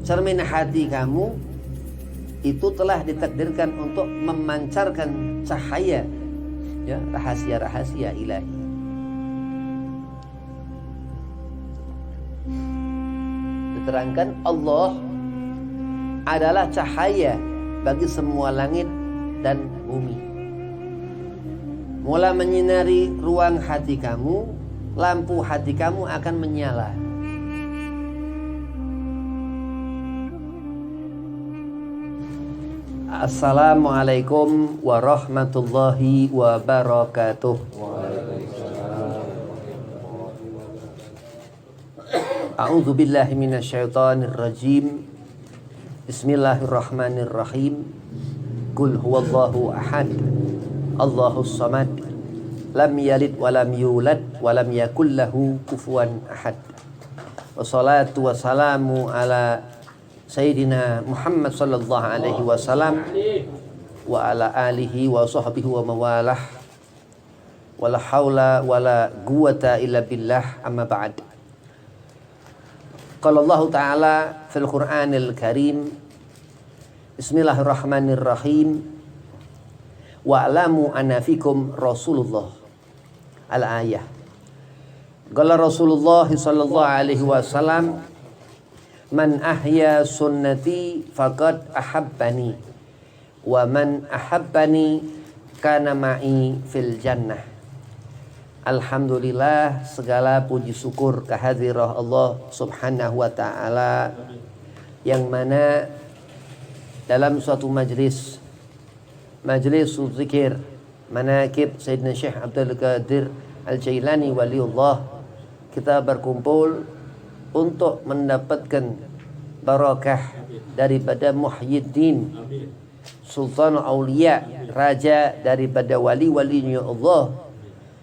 cermin hati kamu itu telah ditakdirkan untuk memancarkan cahaya, ya, rahasia-rahasia ilahi. Diterangkan Allah adalah cahaya bagi semua langit dan bumi. Mula menyinari ruang hati kamu, lampu hati kamu akan menyala. Assalamualaikum warahmatullahi wabarakatuh. A'udzu billahi minasyaitonir rajim. Bismillahirrahmanirrahim. Qul huwallahu ahad. Allahus samad. Lam yalid wa lam yulad wa lam yakul lahu kufuwan ahad. Wassalatu wassalamu ala Sayyidina Muhammad sallallahu alaihi wasallam wa ala alihi wa sahbihi wa mawalah. Wala haula wala quwata illa billah, amma ba'd. Qala Allah Ta'ala fil Qur'anil Karim, Bismillahirrahmanirrahim. Wa'lamu anna fikum Rasulullah. Al-ayah. Qala Rasulullah sallallahu alaihi wasallam, man ahya sunnati faqad ahabbani wa man ahabbani kana ma'i fil jannah. Alhamdulillah, segala puji syukur kehadirat Allah subhanahu wa ta'ala, yang mana dalam suatu majlis zikir manaqib Sayyidina Syekh Abdul Qadir Al-Jailani waliullah, kita berkumpul untuk mendapatkan barakah daripada Muhyiddin, Sultan Aulia, raja daripada wali-walinya Allah,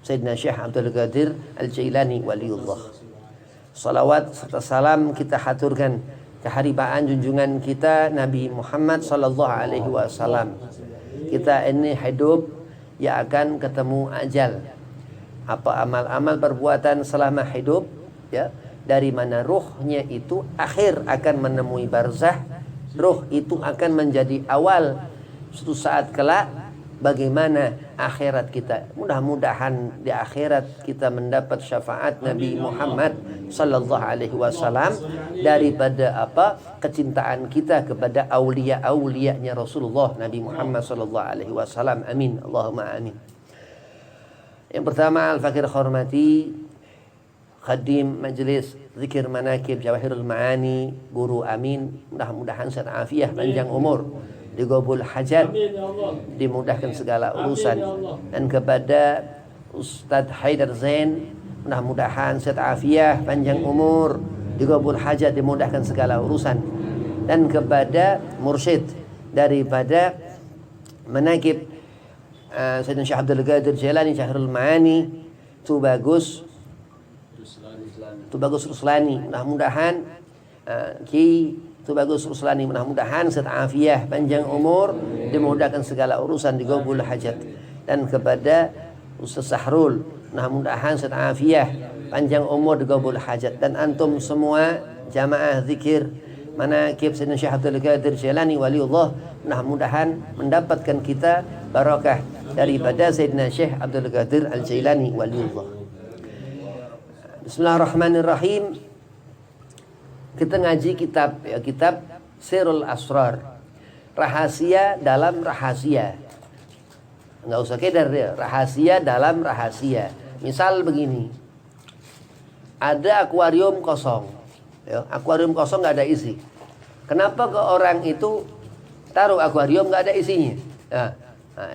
Sayyidina Syekh Abdul Qadir Al-Jailani waliullah. Salawat serta salam kita haturkan keharibaan junjungan kita Nabi Muhammad sallallahu alaihi wasallam. Kita ini hidup, ya akan ketemu ajal. Apa amal-amal perbuatan selama hidup, ya, dari mana ruhnya itu akhir akan menemui barzah. Ruh itu akan menjadi awal suatu saat kelak bagaimana akhirat kita. Mudah-mudahan di akhirat kita mendapat syafaat Nabi Muhammad sallallahu alaihi wasallam daripada apa? Kecintaan kita kepada aulia-aulianya Rasulullah Nabi Muhammad sallallahu alaihi wasallam. Amin. Allahumma amin. Yang pertama, al-fakir hormati Khadim Majlis Zikir Manaqib Jawahirul Ma'ani, Guru Amin, mudah-mudahan sehat afiah, panjang umur, digabul hajat, dimudahkan segala urusan. Dan kepada Ustadz Haidar Zain, mudah-mudahan sehat afiah, panjang umur, digabul hajat, dimudahkan segala urusan. Dan kepada mursyid daripada manaqib Sayyidina Syekh Abdul Qadir Jailani Syahrul Ma'ani, Tubagus Ruslani, mudah-mudahan Ki Tubagus Ruslani, mudah-mudahan sehat afiah, panjang umur, dimudahkan segala urusan, digabul hajat. Dan kepada Ustaz Sahrul, mudah-mudahan sehat afiah, panjang umur, digabul hajat. Dan antum semua jamaah zikir manaqib Sayyidina Syekh Abdul Qadir Jailani waliullah, mudah-mudahan mendapatkan kita barakah daripada Sayyidina Syekh Abdul Qadir Al-Jailani waliullah. Bismillahirrahmanirrahim. Kita ngaji kitab, ya, kitab Sirul Asrar, rahasia dalam rahasia. Nggak usah kedar ya, rahasia dalam rahasia. Misal begini, ada akuarium kosong, ya, akuarium kosong nggak ada isi. Kenapa ke orang itu taruh akuarium nggak ada isinya? Nah,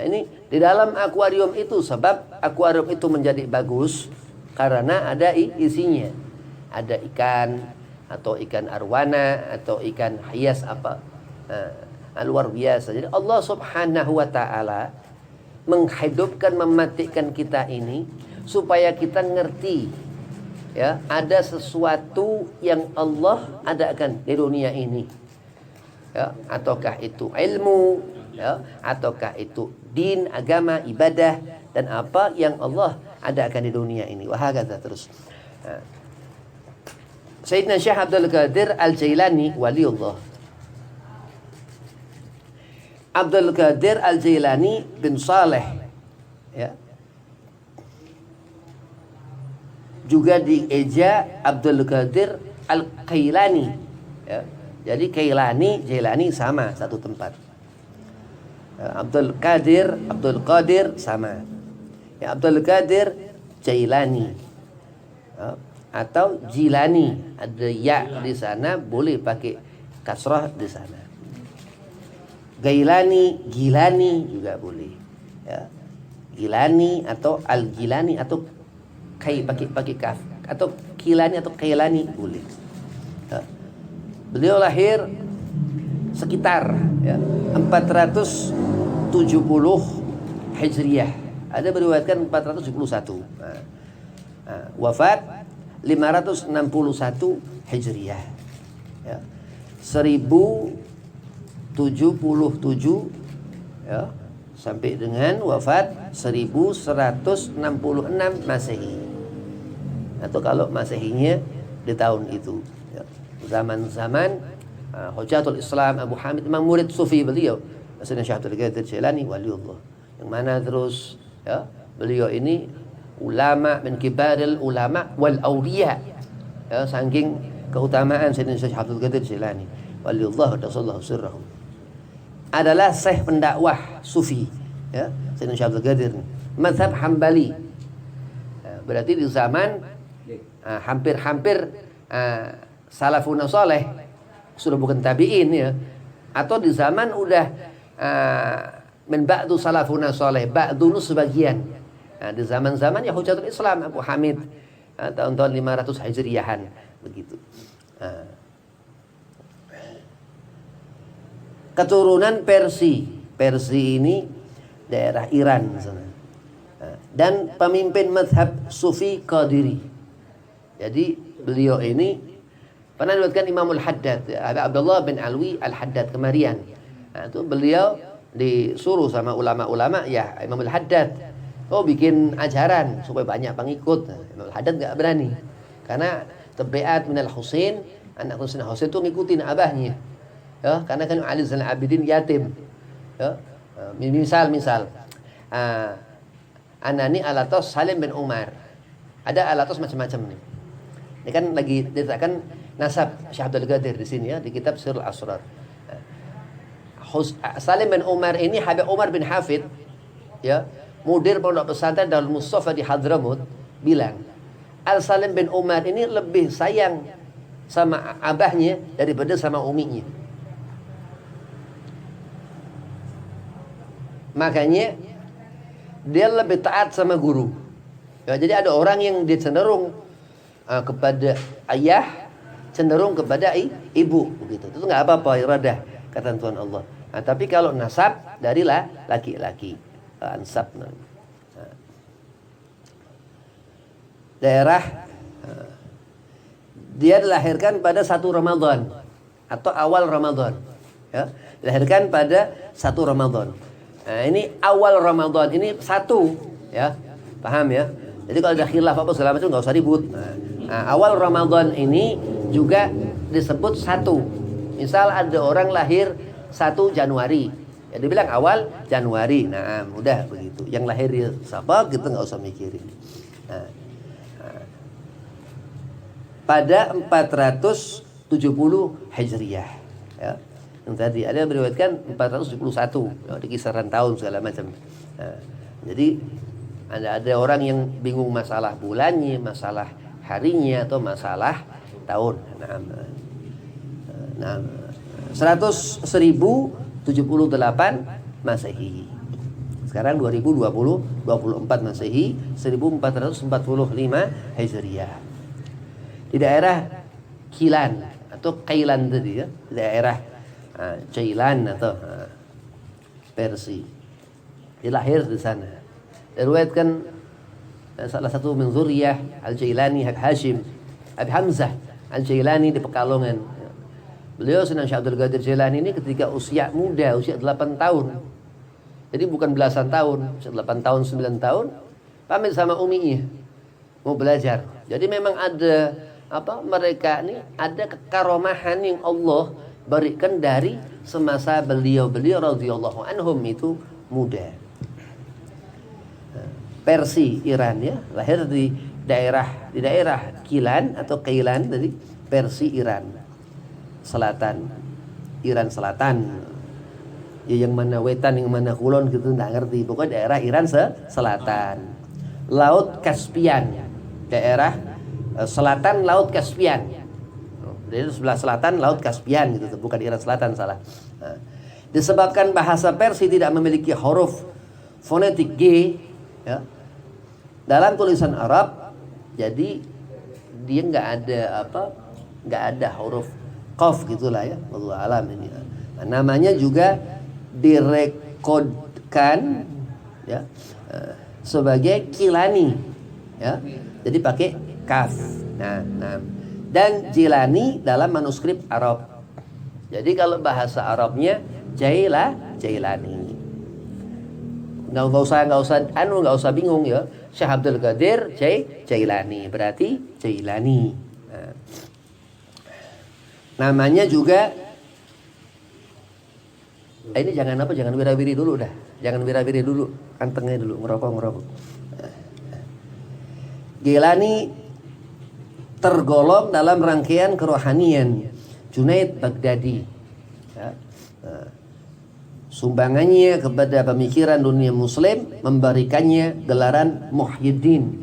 ini di dalam akuarium itu, sebab akuarium itu menjadi bagus karena ada isinya. Ada ikan, atau ikan arwana, atau ikan hias apa. Luar biasa. Jadi Allah subhanahu wa ta'ala menghidupkan, mematikan kita ini supaya kita ngerti, ya, ada sesuatu yang Allah adakan di dunia ini, ya, ataukah itu ilmu, ya, ataukah itu din, agama, ibadah, dan apa yang Allah adakan di dunia ini. Wahakata terus. Sayyidina Syekh Abdul Qadir Al-Jailani waliullah. Abdul Qadir Al-Jailani bin Saleh, ya. Juga dieja Abdul Qadir Al-Qailani, ya. Jadi Kailani, Jailani sama satu tempat. Abdul Qadir sama. Ya, Abdul Qadir Jailani, ya. Atau Jilani, ada ya di sana, boleh pakai kasrah di sana. Gailani, Gilani juga boleh, ya. Gilani atau Al-Gilani atau pakai kaf, atau Kilani atau Kailani boleh. Ya. Beliau lahir sekitar, ya, 470 Hijriyah. Ada beriwayatkan 471. Wafat 561 Hijriyah. Ya. 1077, ya, sampai dengan wafat 1166 Masehi. Atau kalau Masehinya di tahun itu, ya. Zaman-zaman Hujatul Islam Abu Hamid, memang murid sufi beliau, Sayyidina Syekh Abdul Qadir Jailani waliullah. Yang mana terus, ya, beliau ini ulama min kibaril ulama wal auliya, ya, saking keutamaan Sayyidina Syekh Abdul Qadir Jailani waliullah wa sallallahu sirrahu. Adalah syekh pendakwah sufi, ya, Sayyidina Syekh Abdul Qadir, mazhab Hambali. Berarti di zaman hampir-hampir salafun saleh, sudah bukan tabi'in, ya, atau di zaman udah min ba'du salafun saleh, ba'du sebagian. Di zaman-zaman ya Hujatul Islam Abu Hamid, tahun-tahun 500 Hijriyahan begitu. Keturunan Persia. Persia ini daerah Iran sana. Dan pemimpin mazhab Sufi Qadiri. Jadi beliau ini pernah diriwayatkan Imamul Haddad, Abdullah bin Alwi Al-Haddad kemarian. Itu beliau disuruh sama ulama-ulama, ya, Imamul Haddad, bikin ajaran supaya banyak pengikut. Imamul Haddad gak berani, karena tabiat minal Husain, anak Husain itu ngikutin abahnya, ya, karena kan Ali Zainal Abidin yatim, ya. Misal anani alatos Salim bin Umar, ada alatos macam-macam nih. Ini kan lagi diceritakan nasab Syekh Abdul Qadir di sini, ya, di kitab Sirrul Asrar. Salim bin Umar ini Habib Umar bin Hafid, ya, mudir pondok pesantren Darul Mustafa di Hadramut, bilang Al Salim bin Umar ini lebih sayang sama abahnya daripada sama uminya. Makanya dia lebih taat sama guru. Ya, jadi ada orang yang dia cenderung kepada ayah, cenderung kepada ibu, begitu. Itu nggak apa-apa, iradah kata Tuhan Allah. Tapi kalau nasab dari laki-laki, ansab. Daerah dia dilahirkan pada 1 Ramadan atau awal Ramadan, ya, dilahirkan pada 1 Ramadan. Nah, ini awal Ramadan, ini 1, ya, paham, ya. Jadi kalau ada khilaf apa segala macam nggak usah ribut. Nah, awal Ramadan ini juga disebut 1. Misal ada orang lahir 1 Januari, ya dibilang awal Januari. Nah, mudah begitu. Yang lahir siapa kita nggak usah mikirin. Pada 470 Hijriyah, ya. Yang tadi ada beriwayatkan 471, ya, di kisaran tahun segala macam. Jadi ada orang yang bingung masalah bulannya, masalah harinya, atau masalah tahun. 1078 Masehi. Sekarang 2024 Masehi, 1445 Hijriyah. Di daerah Kilan atau Kailan tadi, ya, di daerah Jailan atau Persia. Dia lahir di sana. Diriwayatkan salah satu min zuriyah Al-Jailani Hashim Abi Hamzah Al-Jailani di Pekalongan. Beliau Sayyidina Syekh Abdul Qadir Jailani ini ketika usia muda, usia 8 tahun. Jadi bukan belasan tahun, usia 8 tahun, 9 tahun, pamit sama uminya mau belajar. Jadi memang ada mereka ini ada kekaromahan yang Allah berikan dari semasa beliau radhiyallahu anhum itu muda. Persi Iran ya, lahir di daerah Kilan atau Kailan tadi, Persi Iran Selatan, Iran Selatan. Ya, yang mana wetan, yang mana kulon gitu nggak ngerti. Pokoknya daerah Iran Selatan. Laut Kaspian, daerah selatan Laut Kaspian. Jadi sebelah selatan Laut Kaspian gitu, bukan Iran Selatan, salah. Nah, disebabkan bahasa Persia tidak memiliki huruf fonetik G ya, dalam tulisan Arab, jadi dia nggak ada huruf qaf gitulah ya. Wallahu alam ini. Nah, namanya juga direkodkan ya sebagai Kilani ya, jadi pakai kaf. Nah, dan Jilani dalam manuskrip Arab. Jadi kalau bahasa Arabnya Jailani. Nggak usah bingung ya. Syekh Abdul Qadir Jailani berarti Jailani. Nah, namanya juga ini jangan wirawiri dulu dah. Jangan wirawiri dulu, antengnya dulu, ngerokok. Jailani tergolong dalam rangkaian kerohanian Junaid Baghdadi. Ya. Sumbangannya kepada pemikiran dunia Muslim memberikannya gelaran Muhyiddin.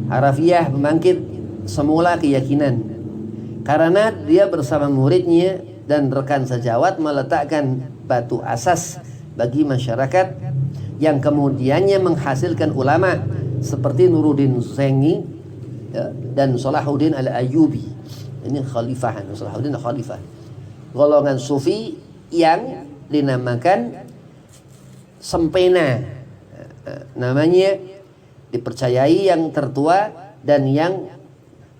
Harafiah membangkit semula keyakinan karena dia bersama muridnya dan rekan sejawat meletakkan batu asas bagi masyarakat yang kemudiannya menghasilkan ulama seperti Nuruddin Zengi ya, dan Salahuddin Al-Ayyubi. Ini khalifah, Salahuddin khalifah. Golongan sufi yang dinamakan Sempena. Namanya dipercayai yang tertua dan yang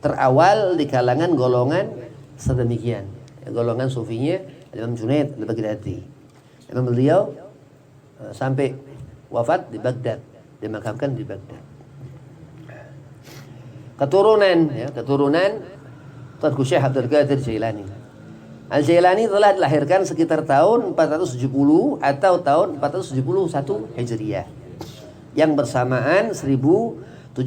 terawal di kalangan golongan sedemikian. Golongan sufinya Imam Junaid Al-Baghdadi. Imam beliau sampai wafat di Baghdad, dimakamkan di Baghdad. Keturunan Tuanku Syekh Abdul Qadir Jailani. Al-Jailani telah dilahirkan sekitar tahun 470 atau tahun 471 Hijriah, yang bersamaan 1077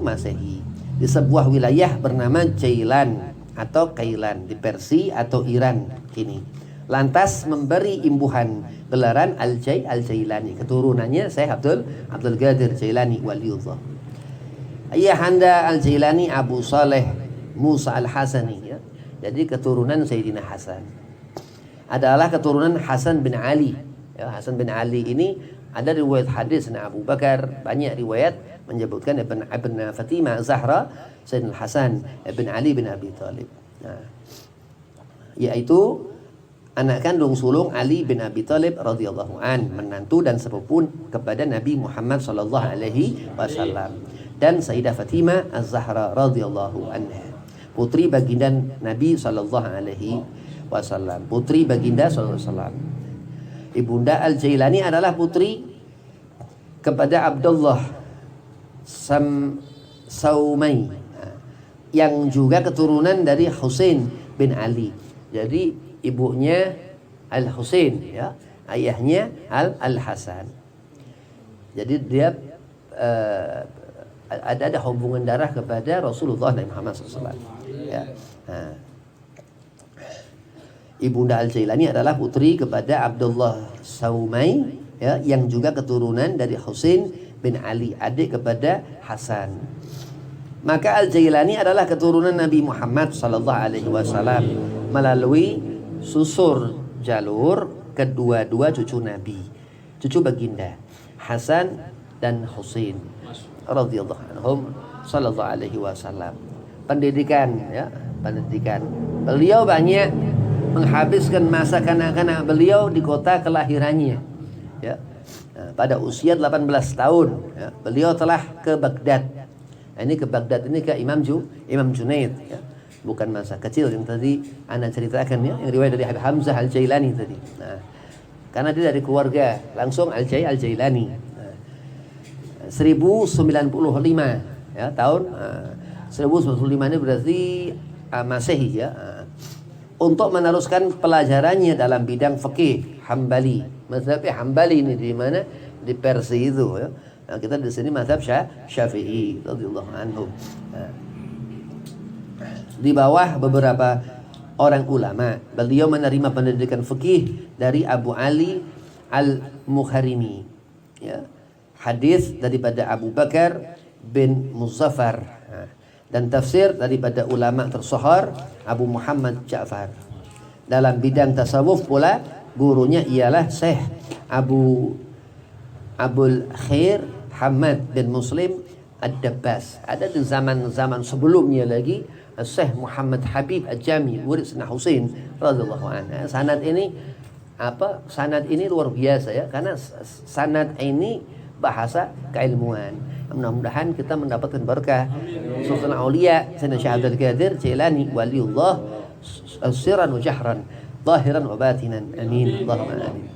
Masehi, di sebuah wilayah bernama Jailan atau Kailan di Persia atau Iran kini. Lantas memberi imbuhan gelaran Al-Jailani. Keturunannya Syekh Abdul Qadir Jailani waliullah. Ayahanda Al-Jailani Abu Saleh Musa Al-Hasani ya. Jadi keturunan Sayyidina Hasan. Adalah keturunan Hasan bin Ali. Ya, Hasan bin Ali ini ada riwayat hadis Abu Bakar, banyak riwayat menyebutkan Ibn Fatimah Zahra Sayyidina Hasan Ibn Ali bin Abi Thalib. Nah, yaitu anak kandung sulung Ali bin Abi Thalib radhiyallahu an, menantu dan sepupu kepada Nabi Muhammad sallallahu alaihi wasallam, dan Sayyidah Fatimah Az-Zahra radhiyallahu anha, putri baginda Nabi sallallahu alaihi wasallam, putri baginda sallallahu alaihi wasallam. Ibunda Al-Jailani adalah putri kepada Abdullah Saumai yang juga keturunan dari Husain bin Ali. Jadi ibunya Al-Husain ya, ayahnya Al-Hasan. Jadi dia ada hubungan darah kepada Rasulullah Nabi Muhammad SAW ya. Ibunda Al-Jailani adalah putri kepada Abdullah Saumai ya, yang juga keturunan dari Husain bin Ali, adik kepada Hasan. Maka Al-Jailani adalah keturunan Nabi Muhammad sallallahu alaihi wasallam melalui susur jalur kedua-dua cucu Nabi, cucu baginda Hasan dan Husain radhiyallahu anhum sallallahu alaihi wasallam. Pendidikan ya, pendidikan. Beliau banyak menghabiskan masa kanak-kanak beliau di kota kelahirannya ya. Nah, pada usia 18 tahun ya, beliau telah ke Baghdad. Nah, ini ke Baghdad ini ke Imam Junaid ya. Bukan masa kecil yang tadi Anda ceritakan ya, yang riwayat dari Habib Hamzah Al-Jailani tadi. Nah, karena dia dari keluarga langsung Al-Jailani. Nah, 1095 ya, tahun 1095 ini berarti Masehi ya. Untuk meneruskan pelajarannya dalam bidang fikih Hambali. Mazhab Hambali ini di mana? Di Persia itu ya. Nah, kita di sini mazhab Syafi'i radhiyallahu anhu. Di bawah beberapa orang ulama, beliau menerima pendidikan fikih dari Abu Ali Al-Mukharimi. Ya. Hadis daripada Abu Bakar bin Muzaffar. Dan tafsir daripada ulama tersohor Abu Muhammad Ja'far. Dalam bidang tasawuf pula gurunya ialah Syekh Abul Khair Hamad bin Muslim Ad-Dabbas. Ada di zaman-zaman sebelumnya lagi Syekh Muhammad Habib Al-Jami murid Sayyidina Husain radhiyallahu anhu. Sanad ini luar biasa ya, karena sanad ini bahasa keilmuan. Mudah-mudahan kita mendapatkan berkah. Sultan Aulia Sayyidina Syekh Abdul Qadir Jailani waliullah sirran wa jahran, zahiran wa batinan. Amin. Allahumma amin.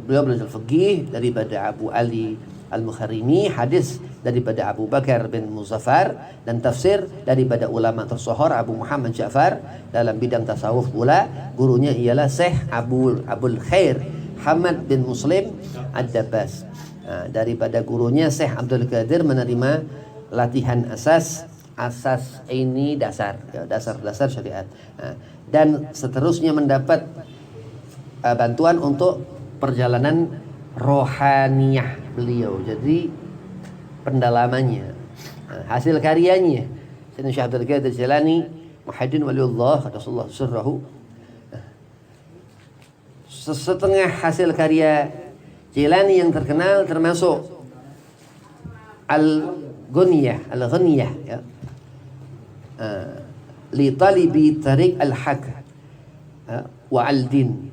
Beliau belajar fikih daripada Abu Ali Al-Mukharimi, hadis daripada Abu Bakar bin Muzaffar, dan tafsir daripada ulama tersohor Abu Muhammad Ja'far. Dalam bidang tasawuf pula gurunya ialah Syekh Abul Khair Hamad bin Muslim Ad-Dabbas. Daripada gurunya Syekh Abdul Qadir menerima latihan asas ini dasar syariat. Dan seterusnya mendapat bantuan untuk perjalanan rohaniyah beliau. Jadi pendalamannya, hasil karyanya Sayyidina Syekh Abdul Qadir Jailani Muhyiddin Waliullah Rasulullah sirrahu. Setengah hasil karya Jailani yang terkenal termasuk Al-Ghunyah ya. Li talibi tariq al-haq wa al-din.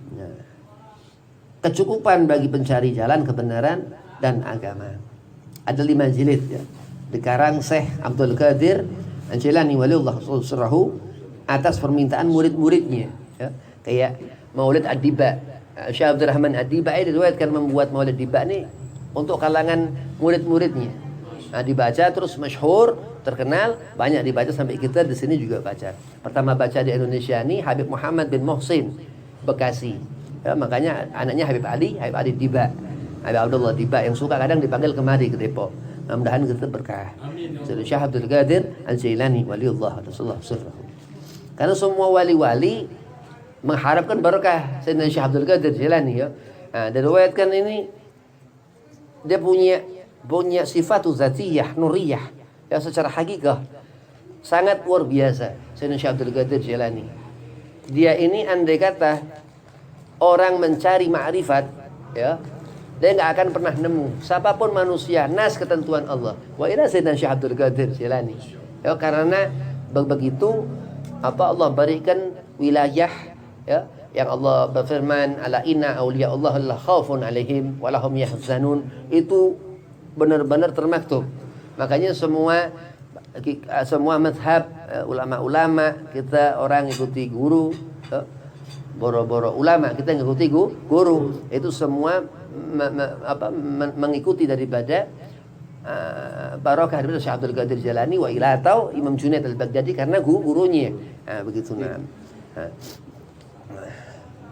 Kecukupan bagi pencari jalan kebenaran dan agama. Ada 5 jilid ya. Dikarang Syekh Abdul Qadir Jailani Waliullah sirrahu atas permintaan murid-muridnya ya. Kayak Maulid Ad-Diba. Syekh Abdul Rahman Ad-Diba diriwayatkan membuat Maulid Diba ini untuk kalangan murid-muridnya. Dibaca terus masyhur, terkenal, banyak dibaca sampai kita di sini juga baca. Pertama baca di Indonesia ini Habib Muhammad bin Muhsin Bekasi. Ya, makanya anaknya Habib Ali Diba. Habib Abdullah Diba yang suka kadang dipanggil kemari ke Depok. Mudah-mudahan kita berkah. Jadi Syekh Abdul Qadir Al-Jailani waliullah Rasulullah sirrahu. Karena semua wali-wali mengharapkan berkah Sayyidina Syekh Abdul Qadir Jailani ya. Diriwayatkan ini dia punya sifat zatiyah nuriyah ya, secara hakikah sangat luar biasa Sayyidina Syekh Abdul Qadir Jailani. Dia ini andai kata orang mencari ma'rifat ya, dia nggak akan pernah nemu siapapun manusia nas ketentuan Allah. Wa ila Sayyidina Syekh Abdul Qadir Jailani. Ya, karena begitu Allah berikan wilayah ya, yang Allah berfirman ala inna auliya Allah la khaufun alaihim wa lahum yahzanun, itu benar-benar termaktub. Makanya semua mazhab ulama-ulama kita orang ikuti guru ya, boro-boro ulama kita ngikuti guru, itu semua mengikuti daripada barokah dari Syekh Abdul Qadir Jailani wa ila atau Imam Junaid Al-Baghdadi karena gurunya. Begitu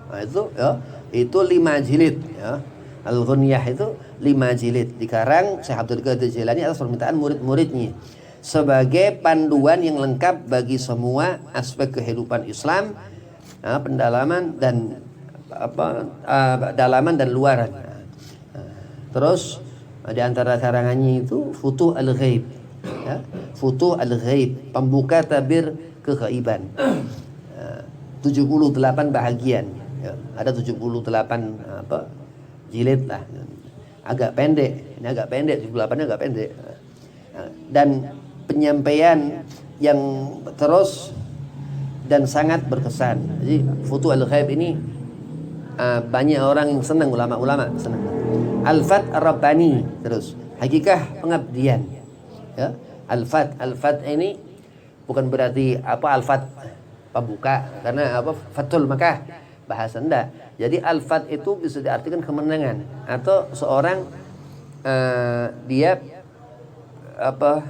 itu ya, itu 5 jilid ya. Al-Ghunyah itu 5 jilid dikarang Syekh Abdul Qadir Jailani atas permintaan murid-muridnya sebagai panduan yang lengkap bagi semua aspek kehidupan Islam, pendalaman dan dalaman dan luaran. Terus di antara karangannya itu Futuh Al-Ghaib ya. Futuh Al-Ghaib, pembuka tabir keghaiban. 78 bahagian ya. Ada 78 jilid lah. Agak pendek, ini agak pendek, 78-nya agak pendek. Dan penyampaian yang terus dan sangat berkesan. Jadi Futuh Al-Ghaib ini banyak orang yang senang, ulama-ulama senang. Al-Fat Ar-Rabbani, terus hakikah pengabdian ya. Al-Fat ini bukan berarti Al-Fat pembuka, karena Fathul Makkah bahasa enggak. Jadi Al-Fat itu bisa diartikan kemenangan atau seorang dia apa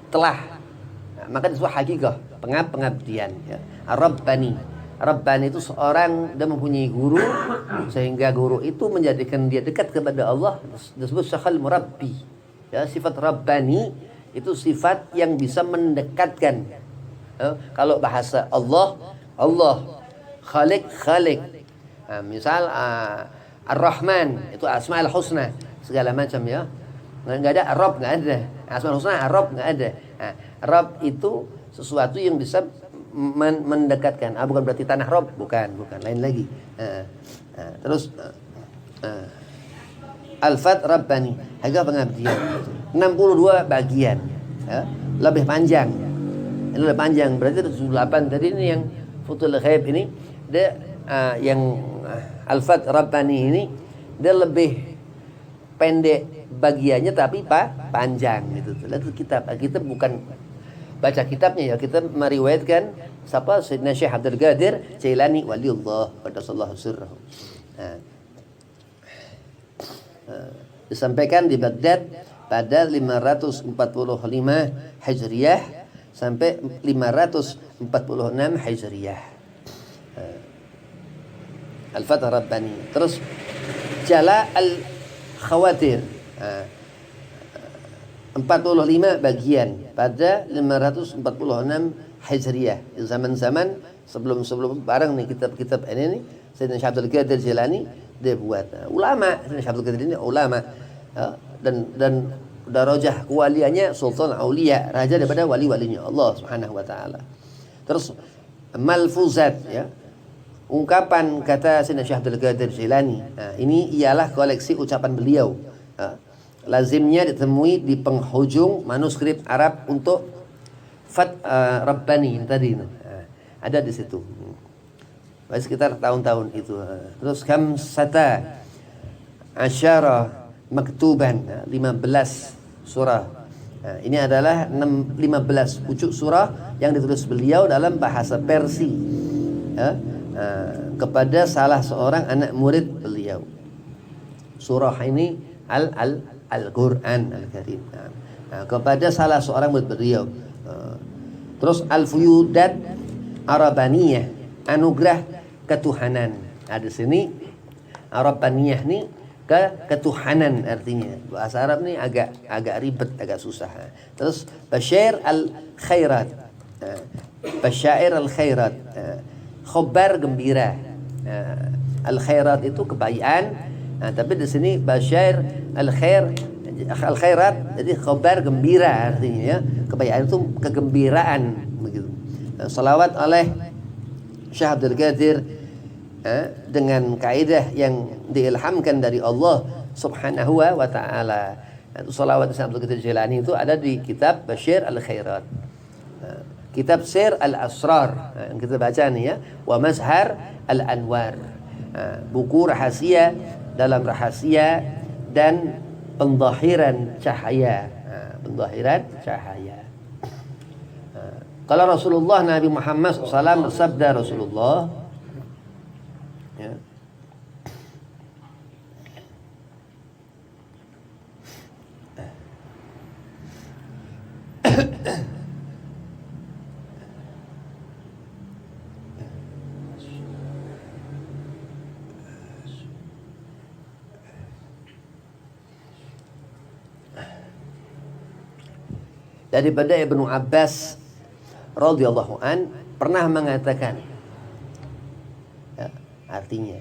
telah, maka disebut hakikah, pengabdian ya. Rabbani itu seorang dia mempunyai guru, sehingga guru itu menjadikan dia dekat kepada Allah, disebut syakhal murabbi ya. Sifat Rabbani itu sifat yang bisa mendekatkan ya. Kalau bahasa Allah Khalik. Misal Ar-Rahman itu Asmaul Husna segala macam ya. Nggak ada Ar-Rabb, nggak ada. Asmaul Husna Ar-Rabb nggak ada. Rabb itu sesuatu yang bisa mendekatkan. Bukan berarti tanah Rabb, bukan, lain lagi. Terus Al-Fat Rabbani, harga pengabdian. 62 bagian ya. Lebih panjang. Ini lebih panjang, berarti 78 tadi ini yang Futhul Ghaib ini dia yang Al-Fat Rabbani ini dia lebih pendek bagiannya tapi panjang gitu. Itu kita bukan baca kitabnya ya, kita meriwayatkan siapa Sayyidina Syekh Abdul Qadir Jailani waliullah qaddasallahu sirrahu. Disampaikan di Baghdad pada 545 Hijriyah sampai 546 Hijriyah. Al-Fath Rabbani. Terus Jala Al-Khawatir 45 bagian pada 546 Hijriyah. Zaman-zaman sebelum barang nih kitab-kitab ini nih Sayyidina Syekh Abdul Qadir Jilani dia buat. Ulama Sayyidina Syekh Abdul Qadir ini ulama ya, dan darajah kewaliannya sultan aulia, raja daripada wali-walinya Allah Subhanahu wa taala. Terus malfuzat ya. Ungkapan kata Sayyidina Syekh Abdul Qadir Jilani. Ini ialah koleksi ucapan beliau. Lazimnya ditemui di penghujung manuskrip Arab untuk Fat Rabbani tadi. Ada di situ. Sekitar tahun-tahun itu. Terus khamsata asyara maktuban 15 surah. Ini adalah 15 pucuk surah yang ditulis beliau dalam bahasa Persia ya, kepada salah seorang anak murid beliau. Surah ini Al-Quran Al-Karim. Kepada salah seorang murid beliau. Terus Al-Fuyudat Arabaniyah, anugerah ketuhanan. Di sini Arabaniyah nih ketuhanan artinya. Bahasa Arab nih agak ribet, agak susah. Terus Basyair al-Khairat. Basyair al-Khairat. Khobar gembira. Al-Khairat itu kebaikan. Tapi di sini Basyair al-Khairat jadi khobar gembira artinya ya. Kebaikan itu kegembiraan begitu. Salawat oleh Syekh Abdul Qadir dengan kaidah yang diilhamkan dari Allah Subhanahu wa taala. Salawat Syekh Abdul Qadir Jilani itu ada di kitab Basyair al-Khairat. Kitab Sir al-Asrar yang kita baca nih ya, wa Mazhar al-Anwar. Buku rahasia dalam rahasia dan pendahiran cahaya. Pendahiran cahaya. Kalau Rasulullah Nabi Muhammad SAW bersabda Rasulullah ya, daripada Ibnu Abbas radhiyallahu an pernah mengatakan ya, artinya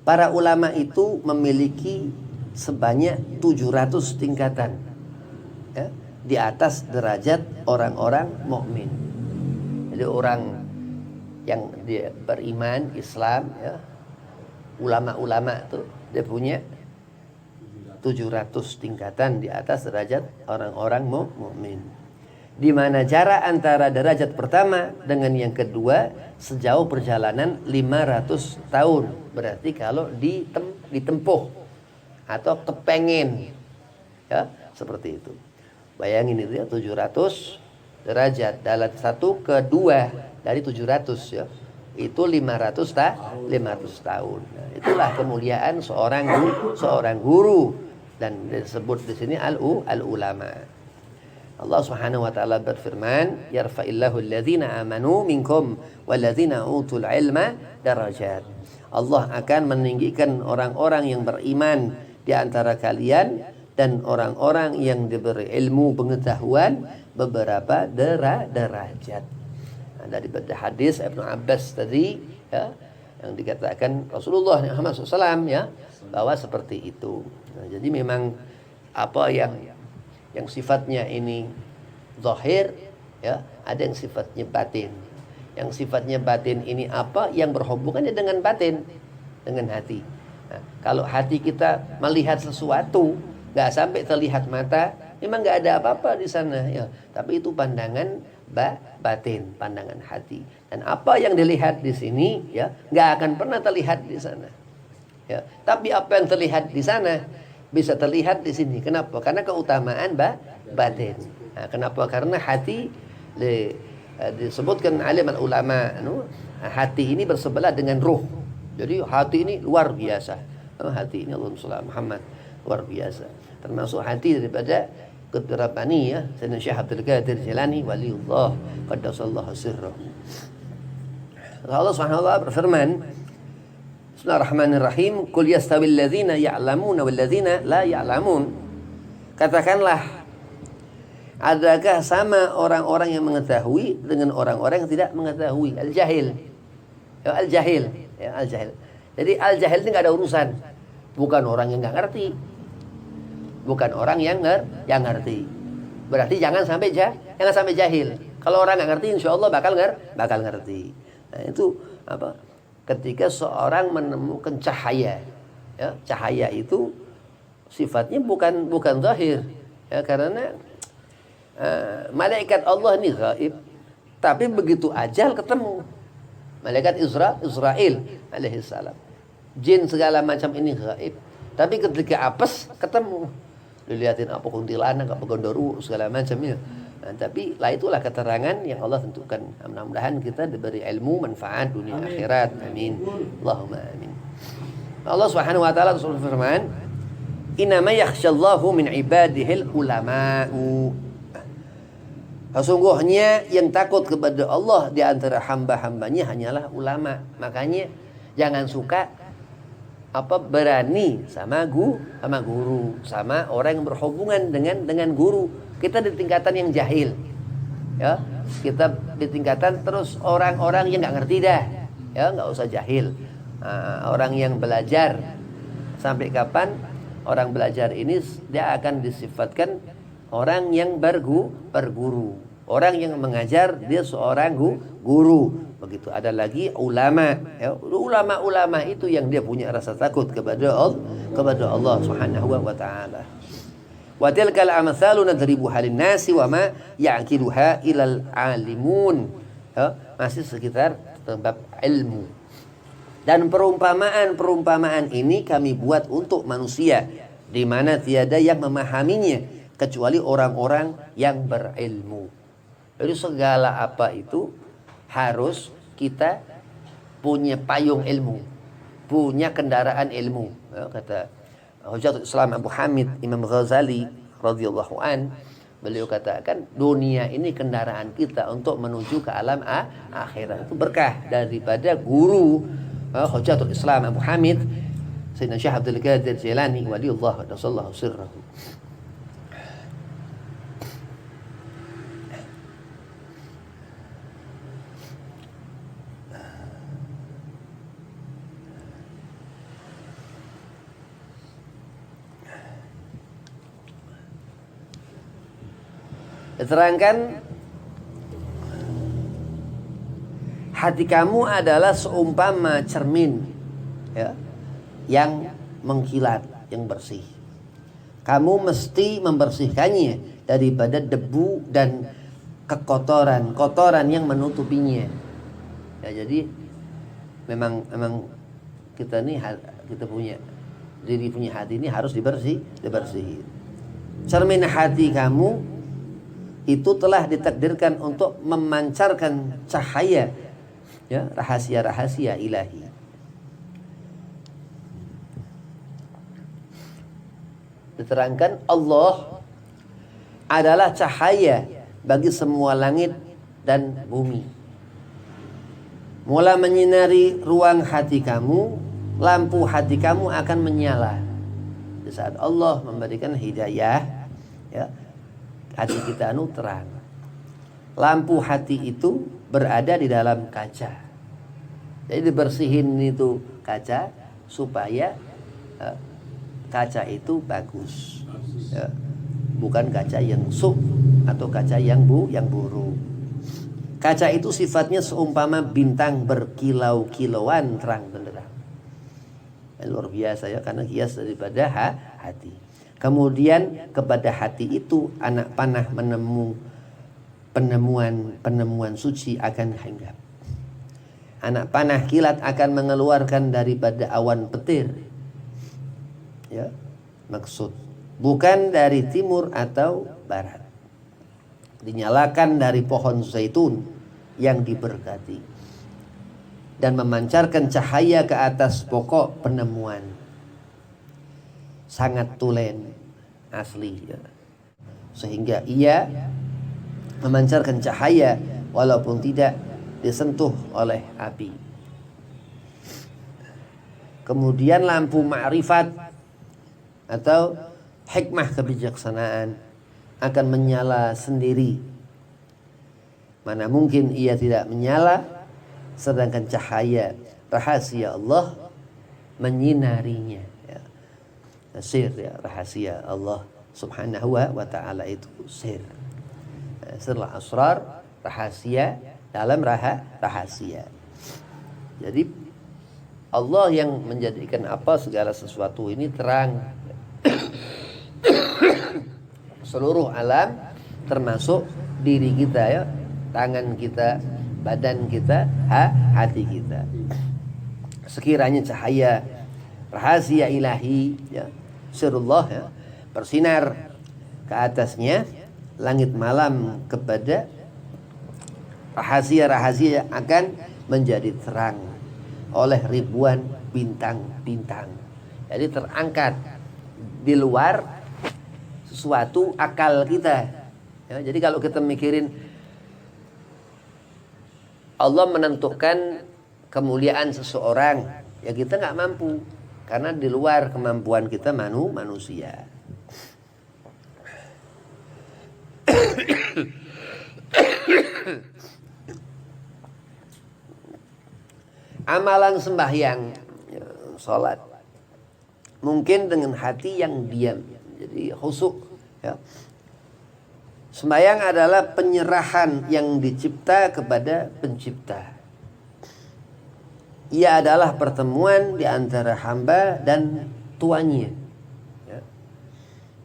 para ulama itu memiliki sebanyak 700 tingkatan ya, di atas derajat orang-orang mukmin. Jadi orang yang dia beriman Islam ya, ulama-ulama itu dia punya 700 tingkatan di atas derajat orang-orang mukmin. Di mana jarak antara derajat pertama dengan yang kedua sejauh perjalanan 500 tahun. Berarti kalau ditempuh atau kepengen ya, seperti itu. Bayangin itu ya, 700 derajat dalam satu kedua dari 700 ya. Itu 500 tahun. Nah, itulah kemuliaan seorang guru Dan disebut di sini al-ulama. Allah Subhanahu wa taala berfirman, "Yarfa'illahu alladhina amanu minkum walladzina utul ilma darajat." Allah akan meninggikan orang-orang yang beriman di antara kalian dan orang-orang yang diberi ilmu pengetahuan beberapa derajat. Nah, daripada hadis Ibnu Abbas tadi ya, yang dikatakan Rasulullah Muhammad SAW ya, bahwa seperti itu. Nah, jadi memang apa yang sifatnya ini zahir ya, ada yang sifatnya batin. Yang sifatnya batin ini apa? Yang berhubungannya dengan batin, dengan hati. Nah, kalau hati kita melihat sesuatu nggak sampai terlihat mata, memang nggak ada apa-apa di sana ya. Tapi itu pandangan batin, pandangan hati. Dan apa yang dilihat di sini ya nggak akan pernah terlihat di sana. Ya, tapi apa yang terlihat di sana bisa terlihat di sini. Kenapa? Karena keutamaan batin. Nah, kenapa? Karena hati disebutkan alim ulama, hati ini bersebelah dengan ruh. Jadi hati ini luar biasa. Hati ini Allahumma Muhammad luar biasa. Termasuk hati daripada Qutb Rabbani ya, Sayyidina Syekh Abdul Qadir Jilani waliullah qaddasallahu sirrahu. Allah Subhanahu wa taala berfirman, Bismillahirrahmanirrahim, "Qul yastawil ladzina ya'lamuna wal ladzina la ya'lamun." Katakanlah, adakah sama orang-orang yang mengetahui dengan orang-orang yang tidak mengetahui? Al-jahil. Ya, al-jahil. Ya, al-jahil. Jadi al-jahil ini nggak ada urusan. Bukan orang yang nggak ngerti. Bukan orang yang ngerti. Berarti jangan sampai jahil. Kalau orang nggak ngerti, insya Allah bakal ngerti. Nah, itu apa? Ketika seorang menemukan cahaya, ya, cahaya itu sifatnya bukan zahir. Ya, karena malaikat Allah ini gaib, tapi begitu ajal ketemu malaikat Israel alaihissalam, jin segala macam ini gaib, tapi ketika apes ketemu, dilihatin apa kuntilanak, apa gondoruo segala macamnya. Nah, tapi itulah keterangan yang Allah tentukan. Mudah-mudahan kita diberi ilmu manfaat dunia akhirat. Amin. Allahumma amin. Allah Subhanahu wa taala berfirman, "Innama yakhshallahu min ibadihil ulama'u." Sesungguhnya yang takut kepada Allah di antara hamba-hambanya hanyalah ulama. Makanya jangan suka berani sama guru, sama orang yang berhubungan dengan guru. Kita di tingkatan yang jahil. Ya, kita di tingkatan terus orang-orang yang nggak ngerti dah. Ya, nggak usah jahil. Orang yang belajar, sampai kapan orang belajar ini dia akan disifatkan orang yang berguru. Orang yang mengajar dia seorang guru. Begitu. Ada lagi ulama. Ya, ulama-ulama itu yang dia punya rasa takut kepada Allah Subhanahu wa taala. Wa tilkal amsalu nadribuha lin-nasi wa ma ya'qiluha ilal alimun. Ya, masih sekitar bab ilmu. Dan perumpamaan ini kami buat untuk manusia, di mana tiada yang memahaminya kecuali orang-orang yang berilmu. Jadi segala apa itu harus kita punya payung ilmu, punya kendaraan ilmu. Ya, kata Hujjatul Islam Abu Hamid Imam Ghazali radhiyallahu an, beliau katakan dunia ini kendaraan kita untuk menuju ke alam akhirat. Itu berkah daripada guru Hujjatul Islam Abu Hamid Sayyidina Syekh Abdul Qadir Jilani waliullah qaddasallahu sirrahu. Terangkan hati kamu adalah seumpama cermin ya, yang mengkilat, yang bersih. Kamu mesti membersihkannya daripada debu dan kotoran yang menutupinya. Ya, jadi memang kita punya hati ini harus dibersihin. Cermin hati kamu itu telah ditakdirkan untuk memancarkan cahaya ya, rahasia-rahasia ilahi. Diterangkan Allah adalah cahaya bagi semua langit dan bumi. Mula menyinari ruang hati kamu, lampu hati kamu akan menyala. Di saat Allah memberikan hidayah, ya, hati kita terang. Lampu hati itu berada di dalam kaca. Jadi dibersihin itu kaca supaya kaca itu bagus, ya. Bukan kaca yang atau kaca yang buruk. Kaca itu sifatnya seumpama bintang berkilau-kilauan terang benderang. Luar biasa ya, karena hias daripada hati. Kemudian kepada hati itu anak panah penemuan suci akan hinggap. Anak panah kilat akan mengeluarkan daripada awan petir. Ya, maksud bukan dari timur atau barat. Dinyalakan dari pohon zaitun yang diberkati dan memancarkan cahaya ke atas pokok penemuan. Sangat tulen asli, ya. Sehingga ia memancarkan cahaya walaupun tidak disentuh oleh api. Kemudian lampu ma'rifat atau hikmah kebijaksanaan akan menyala sendiri. Mana mungkin ia tidak menyala, sedangkan cahaya rahasia Allah menyinarinya, ya. Sir, ya, rahasia Allah subhanahu wa ta'ala itu sir. Sirlah asrar, rahasia dalam rahasia. Jadi Allah yang menjadikan segala sesuatu ini terang. Seluruh alam termasuk diri kita, ya, tangan kita, badan kita, hati kita. Sekiranya cahaya rahasia ilahi, ya, sirullah, ya, bersinar ke atasnya langit malam kepada rahasia-rahasia akan menjadi terang oleh ribuan bintang-bintang. Jadi terangkat di luar sesuatu akal kita, ya. Jadi kalau kita mikirin Allah menentukan kemuliaan seseorang, ya kita nggak mampu karena di luar kemampuan kita manusia. Amalan sembahyang, ya, sholat mungkin dengan hati yang diam, jadi khusyuk, ya. Sembahyang adalah penyerahan yang dicipta kepada pencipta. Ia adalah pertemuan di antara hamba dan tuannya, ya.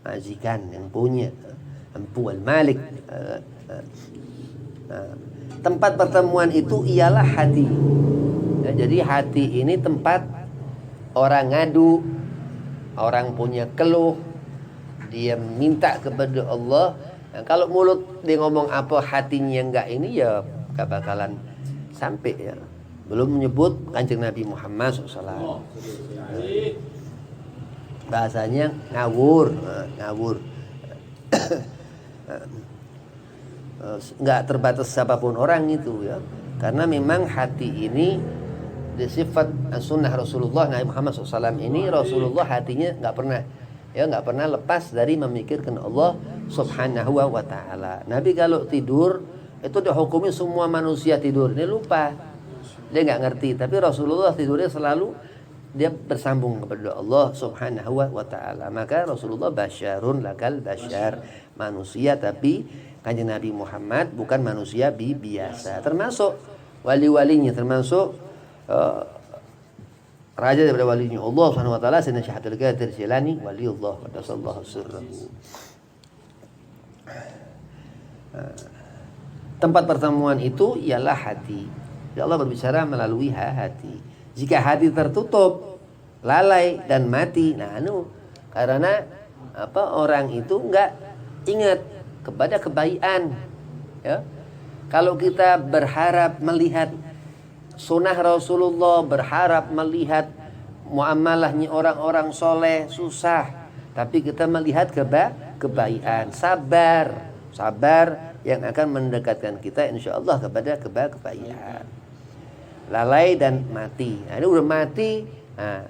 Majikan yang punya, Empu al-Malik. Tempat pertemuan itu ialah hati, ya. Jadi hati ini tempat orang ngadu, orang punya keluh, dia minta kepada Allah. Nah, kalau mulut dia ngomong apa hatinya enggak ini, ya gak bakalan sampai, ya. Belum menyebut Kanjeng Nabi Muhammad SAW. Bahasanya ngawur. Enggak terbatas siapapun orang itu, ya. Karena memang hati ini sifat sunnah Rasulullah Nabi Muhammad SAW ini, Rasulullah hatinya nggak pernah lepas dari memikirkan Allah subhanahu wa ta'ala. Nabi kalau tidur itu dihukumi semua manusia tidur, ini lupa, dia nggak ngerti. Tapi Rasulullah tidurnya selalu dia bersambung kepada Allah subhanahu wa ta'ala. Maka Rasulullah basyarun lakal basyar, manusia tapi Kanjeng Nabi Muhammad bukan manusia biasa. Termasuk wali-walinya, termasuk raja daripada walinya Allah subhanahu wa ta'ala, Sayyidina Syekh Abdul Qadir Jilani waliullah qaddasallahu sirrahu. Tempat pertemuan itu ialah hati. Allah berbicara melalui hati. Jika hati tertutup, lalai dan mati, karena orang itu enggak ingat kepada kebaikan, ya. Kalau kita berharap melihat sunnah Rasulullah, berharap melihat muamalahnya orang-orang soleh, susah. tapi kita melihat kebaikan, sabar yang akan mendekatkan kita insyaallah kepada kebaikan. Lalai dan mati. Nah, ini udah mati,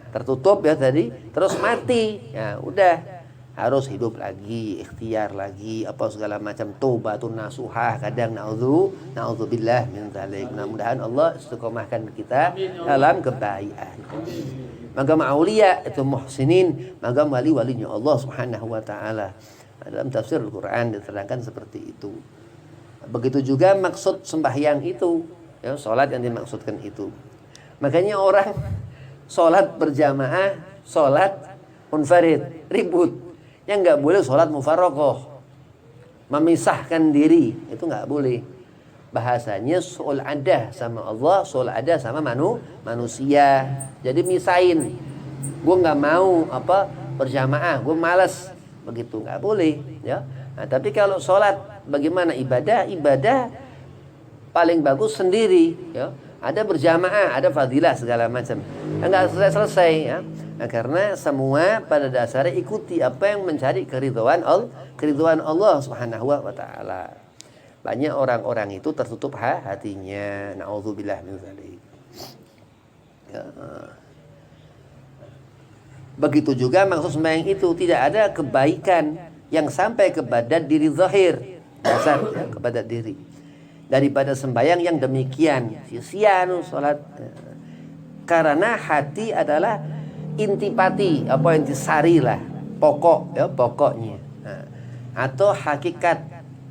tertutup ya tadi, terus mati. Ya udah, harus hidup lagi, ikhtiar lagi, apa segala macam, taubatun nasuhah. Kadang naudzubillah min dzalik. Mudah-mudahan Allah istiqomahkan kita dalam kebaikan. Magam aulia itu muhsinin, magam wali-walinya Allah Subhanahu wa taala. Dalam tafsir Al-Qur'an diterangkan seperti itu. Begitu juga maksud sembahyang itu, ya, salat yang dimaksudkan itu. Makanya orang salat berjamaah, salat munfarid, ribut. Yang enggak boleh salat mufarraqah. Memisahkan diri, itu enggak boleh. Bahasanya soal ada sama Allah, soal ada sama manusia. Jadi misain. Gue nggak mau berjamaah, gue malas, begitu nggak boleh. Ya. Nah, tapi kalau sholat, bagaimana ibadah paling bagus sendiri. Ya. Ada berjamaah, ada fadilah segala macam. Nggak selesai. Ya. Nah, karena semua pada dasarnya ikuti apa yang mencari keridhaan Allah Subhanahu wa taala. Banyak orang-orang itu tertutup hatinya. Na'udzubillah min dzalik. Ya. Begitu juga maksud sembahyang itu tidak ada kebaikan yang sampai kepada diri zahir, dasar ya, kepada diri. Daripada sembahyang yang demikian, sia-sia salat. Karena hati adalah intipati, apa intisari lah, pokok ya, pokoknya. Nah, atau hakikat.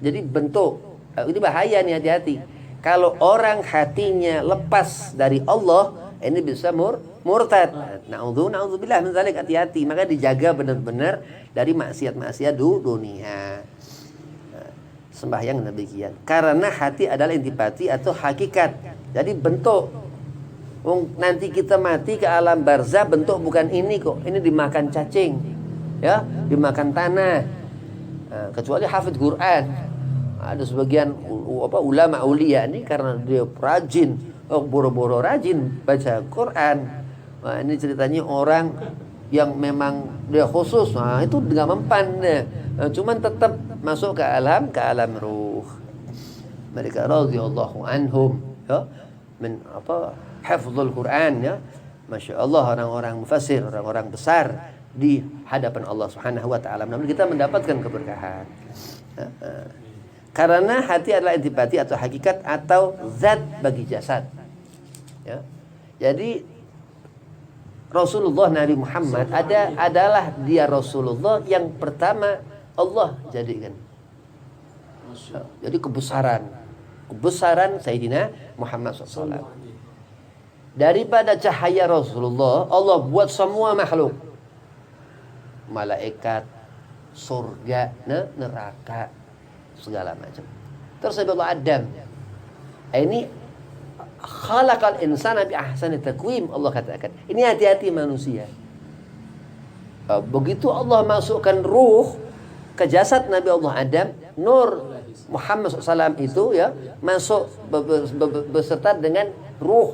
Jadi bentuk. Ini bahaya nih, hati-hati. Kalau orang hatinya lepas dari Allah, ini bisa murtad. Na'udzubillah min dzalik, hati-hati. Maka dijaga benar-benar dari maksiat-maksiat dunia. Sembahyang demikian. Karena hati adalah intipati atau hakikat. Jadi bentuk. Nanti kita mati ke alam barzah, bentuk bukan ini kok. Ini dimakan cacing. Ya, dimakan tanah. Kecuali hafidz Quran. Ada sebagian ulama aulia ini karena dia rajin, boro-boro rajin baca Quran. Nah, ini ceritanya orang yang memang dia khusus, nah itu nggak mempan deh. Nah, cuman tetap masuk ke alam ruh. Mereka radhiyallahu anhum, ya, min hafdzul Quran, ya. Masya Allah, orang-orang mufassir, orang-orang besar di hadapan Allah Subhanahu wa taala. Namun kita mendapatkan keberkahan. Karena hati adalah intipati atau hakikat atau zat bagi jasad. Ya. Jadi Rasulullah Nabi Muhammad adalah dia Rasulullah yang pertama Allah jadikan. Jadi kebesaran Sayyidina Muhammad SAW. Daripada cahaya Rasulullah, Allah buat semua makhluk. Malaikat, surga, neraka, segala macam. Terus Allah Adam. Ini khalaqal insana bi ahsani taqwim, Allah katakan. Ini hati-hati manusia. Begitu Allah masukkan ruh ke jasad Nabi Allah Adam, nur Muhammad SAW itu ya masuk beserta dengan ruh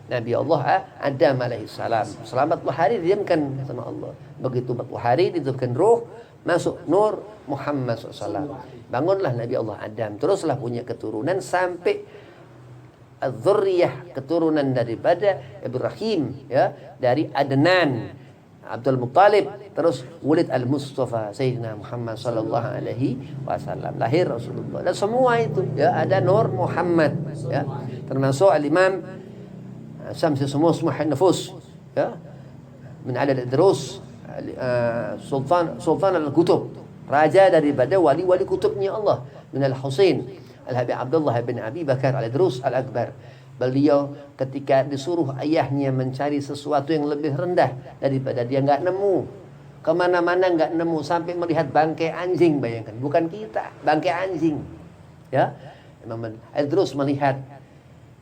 Nabi Allah Adam alaihissalam. Selama 40 hari didiamkan sama Allah. Begitu 40 hari ditiupkan ruh, masuk nur Muhammad SAW. Bangunlah Nabi Allah Adam. Teruslah punya keturunan sampai dzurriyyah, keturunan daripada Ibrahim, ya, dari Adnan, Abdul Muttalib, terus Walid al-Mustafa, Sayyidina Muhammad sallallahu alaihi wasallam. Lahir Rasulullah. Dan semua itu ya ada nur Muhammad, ya. Termasuk al-Imam Syamsi Sumus Muhammad Nufus, ya. Min adad Idrus, Sultan al-Kutub, raja daripada wali-wali kutubnya Allah. Min al-Husain Al-Habib Abdullah bin Abi Bakar Al-Idrus Al-Akbar. Beliau ketika disuruh ayahnya mencari sesuatu yang lebih rendah daripada dia, nggak nemu. Kemana-mana nggak nemu, sampai melihat bangkai anjing, bayangkan. Bukan kita, bangkai anjing. Ya, Imam Al-Idrus melihat,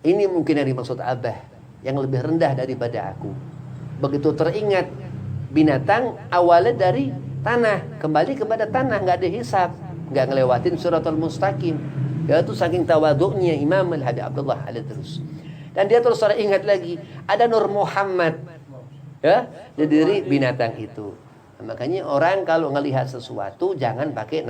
ini mungkin yang dimaksud Abah, yang lebih rendah daripada aku. Begitu teringat binatang awalnya dari tanah, kembali kepada tanah, nggak ada hisab, nggak ngelewatin Siratal Mustaqim. Ya, itu saking tawaduknya Imam Al-Habib Abdullah Al-Idrus. Dan dia terus ingat lagi, ada Nur Muhammad, ya, di diri binatang itu. Makanya orang kalau ngelihat sesuatu jangan pakai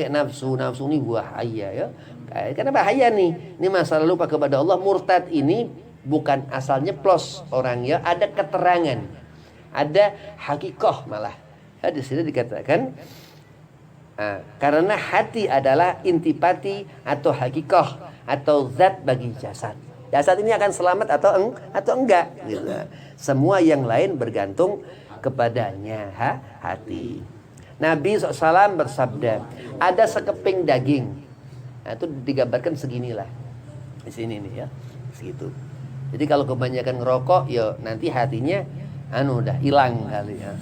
nafsu. Nafsu ini bahaya ya. Karena bahaya nih. Ini masa lalu kepada Allah. Murtad ini bukan asalnya plus orang ya, ada keterangan, ada hakikoh malah. Ya, di sini dikatakan karena hati adalah intipati atau hakikoh atau zat bagi jasad. Jasad ini akan selamat atau enggak gitu. Semua yang lain bergantung kepadanya hati. Nabi SAW bersabda, ada sekeping daging. Nah, itu digambarkan seginilah. Di sini nih ya, segitu. Jadi kalau kebanyakan ngerokok, ya nanti hatinya udah hilang kali ya.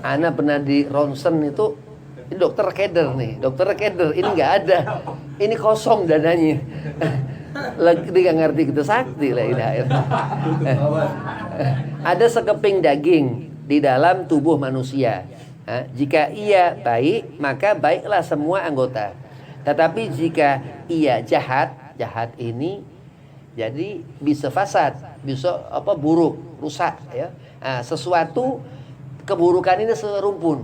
Ana pernah di ronsen itu, ini dokter keder nih, ini nggak ada, ini kosong dananya. Lagi nggak ngerti kita sakti lah ini. Ada sekeping daging di dalam tubuh manusia. Jika ia baik, maka baiklah semua anggota. Tetapi jika ia jahat ini jadi bisa fasad, bisa buruk, rusak ya. Sesuatu keburukan ini serumpun.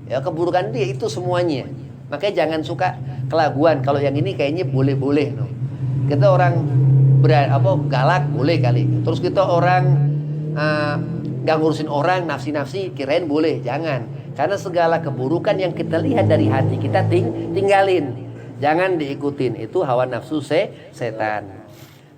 Ya, keburukan dia itu semuanya. Makanya jangan suka kelaguan. Kalau yang ini kayaknya boleh-boleh no. Kita orang galak boleh kali. Terus kita orang gak ngurusin orang, nafsi-nafsi kirain boleh. Jangan. Karena segala keburukan yang kita lihat dari hati kita tinggalin. Jangan diikutin. Itu hawa nafsu setan.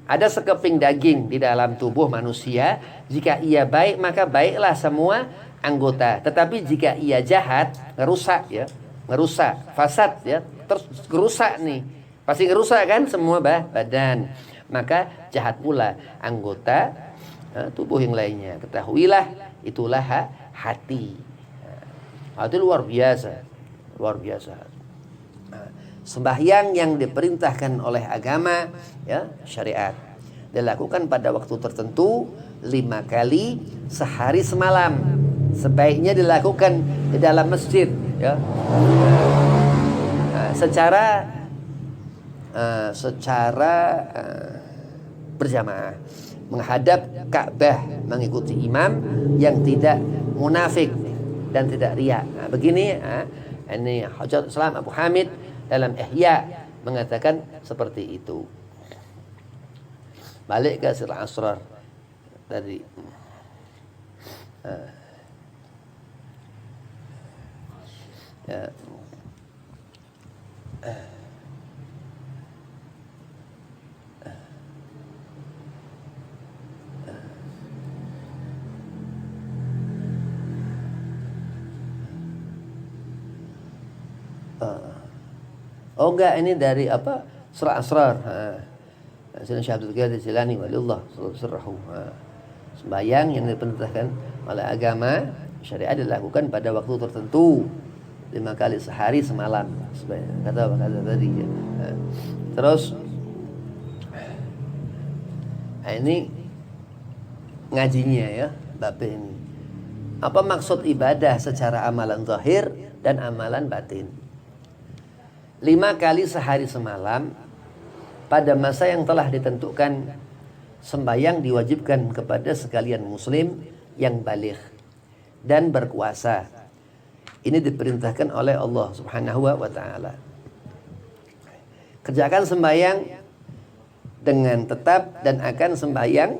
Ada sekeping daging di dalam tubuh manusia. Jika ia baik, maka baiklah semua anggota. Tetapi jika ia jahat, ngerusak, fasad ya, terus ngerusak nih. Pasti ngerusak kan semua badan. Maka jahat pula anggota tubuh yang lainnya. Ketahuilah itulah hati. Itu luar biasa. Sembahyang yang diperintahkan oleh agama ya, syariat dilakukan pada waktu tertentu 5 kali sehari semalam. Sebaiknya dilakukan di dalam masjid ya. Secara berjamaah menghadap Ka'bah, mengikuti imam yang tidak munafik dan tidak riya. Begini ini Hujjatul Islam Abu Hamid dalam Ihya mengatakan seperti itu. Balik ke Sirah Asrar tadi. Ya. Oh enggak, ini dari Surah Asrar. Sayyidina Syekh Abdul Qadir Jilani waliullah sirrahu. Sembahyang yang diperintahkan oleh agama syariat dilakukan pada waktu tertentu 5 kali sehari semalam. Kata tadi ya. Terus ini ngajinya ya, bab ini. Apa maksud ibadah secara amalan zahir dan amalan batin? 5 kali sehari semalam pada masa yang telah ditentukan, sembahyang diwajibkan kepada sekalian muslim yang baligh dan berkuasa. Ini diperintahkan oleh Allah Subhanahu wa taala. Kerjakan sembahyang dengan tetap dan akan sembahyang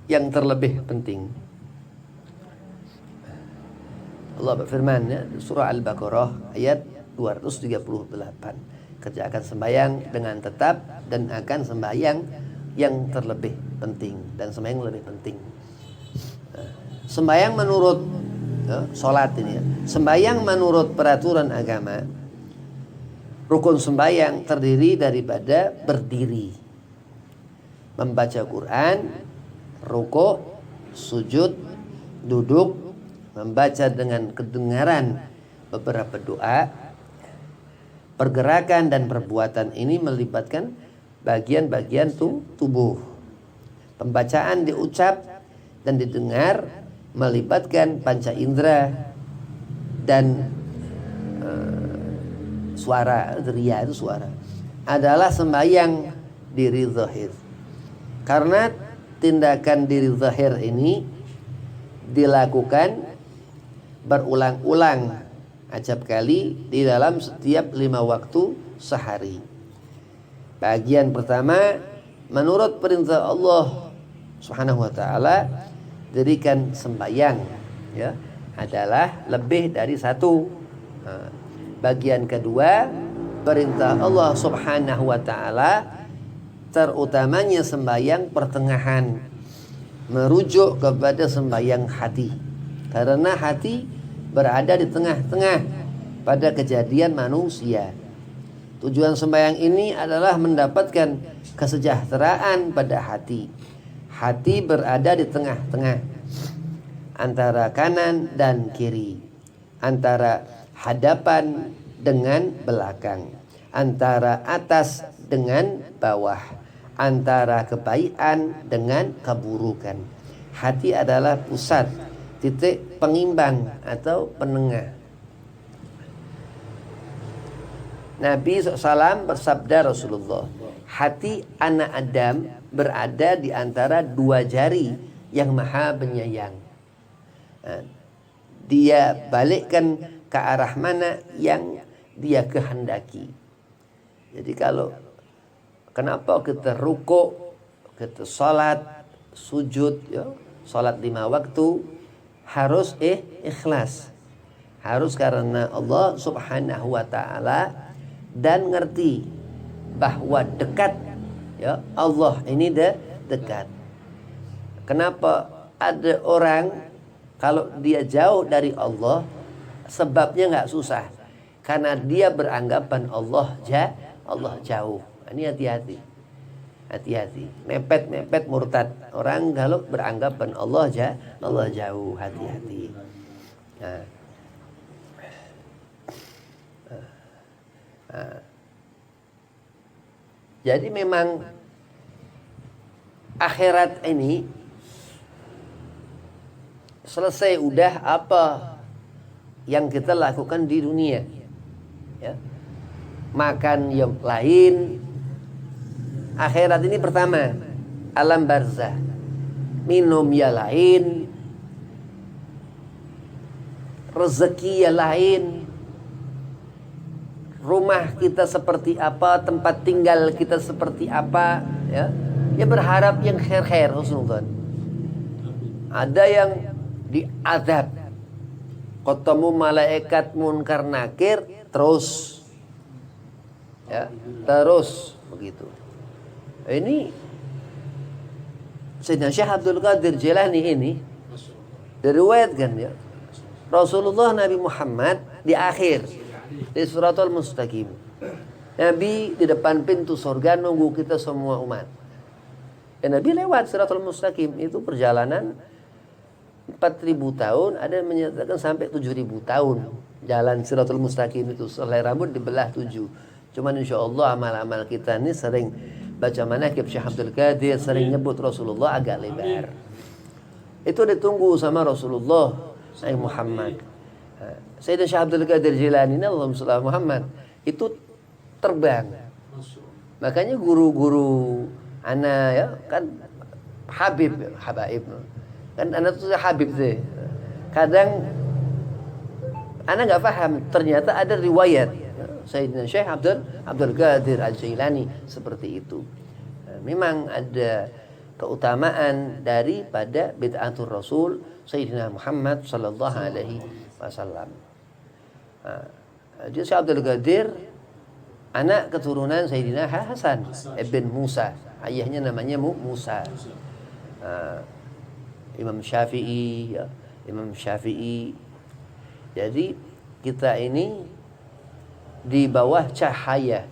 yang terlebih penting. Allah berfirman ya, surah Al-Baqarah ayat 238. Kerjakan sembahyang dengan tetap dan akan sembahyang yang terlebih penting. Dan sembahyang lebih penting. Sembahyang menurut sholat ini ya. Sembahyang menurut peraturan agama, rukun sembahyang terdiri daripada berdiri, membaca Quran, rukuk, sujud, duduk, membaca dengan kedengaran beberapa doa. Pergerakan dan perbuatan ini melibatkan bagian-bagian tubuh. Pembacaan diucap dan didengar melibatkan panca indera dan suara, riya itu suara. Adalah sembahyang diri zahir. Karena tindakan diri zahir ini dilakukan berulang-ulang acap kali di dalam setiap 5 waktu sehari. Bagian pertama, menurut perintah Allah Subhanahu wa taala, dirikan sembahyang ya adalah lebih dari satu. Bagian kedua, perintah Allah Subhanahu wa taala terutamanya sembahyang pertengahan, merujuk kepada sembahyang hati. Karena hati berada di tengah-tengah pada kejadian manusia. Tujuan sembahyang ini adalah mendapatkan kesejahteraan pada hati. Hati berada di tengah-tengah antara kanan dan kiri, antara hadapan dengan belakang, antara atas dengan bawah, antara kebaikan dengan keburukan. Hati adalah pusat, titik pengimbang atau penengah. Nabi SAW bersabda, Rasulullah, hati anak Adam berada di antara 2 jari yang maha penyayang. Dia balikkan ke arah mana yang dia kehendaki. Jadi kenapa kita rukuk, kita salat, sujud, ya, salat 5 waktu harus ikhlas. Harus karena Allah Subhanahu wa taala dan ngerti bahwa dekat, ya, Allah ini dekat. Kenapa ada orang kalau dia jauh dari Allah sebabnya nggak susah, karena dia beranggapan Allah jauh. Ini hati-hati, mepet murtad. Orang kalau beranggapan Allah jauh, hati-hati. Jadi memang akhirat ini selesai udah apa yang kita lakukan di dunia, ya. Makan yang lain. Akhirat ini pertama alam barzah, minum ya lain, rezeki ya lain, rumah kita seperti apa, tempat tinggal kita seperti apa, ya. Ya berharap yang khair-khair, husnuzan. Ada yang diazab, ketemu malaikat munkar nakir, terus begitu. Ini Sayyidina Syekh Abdul Qadir Jilani ini diriwayatkan, ya, Rasulullah Nabi Muhammad di akhir di Siratul Mustaqim, Nabi di depan pintu surga nunggu kita semua umat. Nabi lewat Siratul Mustaqim, itu perjalanan 4.000 tahun, ada yang menyatakan sampai 7.000 tahun jalan Siratul Mustaqim itu, selai rambut dibelah 7. Cuman insya Allah amal-amal kita ini sering baca manaqib Syekh Abdul Qadir, sering nyebut Rasulullah agak lebar. Itu ditunggu sama Rasulullah Nabi Muhammad. Sayyidina Syekh Abdul Qadir Jilani ini, Allahumma shalli ala Muhammad, itu terbang. Makanya guru-guru ana, ya kan, habaib kan, anak tuh habib tuh. Kadang anak nggak paham, ternyata ada riwayat Sayyidina Syekh Abdul Qadir Al-Jailani seperti itu. Memang ada keutamaan daripada bid'atul Rasul Sayyidina Muhammad sallallahu alaihi wasallam. Dia Syekh Abdul Qadir anak keturunan Sayyidina Hasan ibn Musa, ayahnya namanya Musa. Imam Syafi'i, ya, Imam Syafi'i. Jadi kita ini di bawah cahaya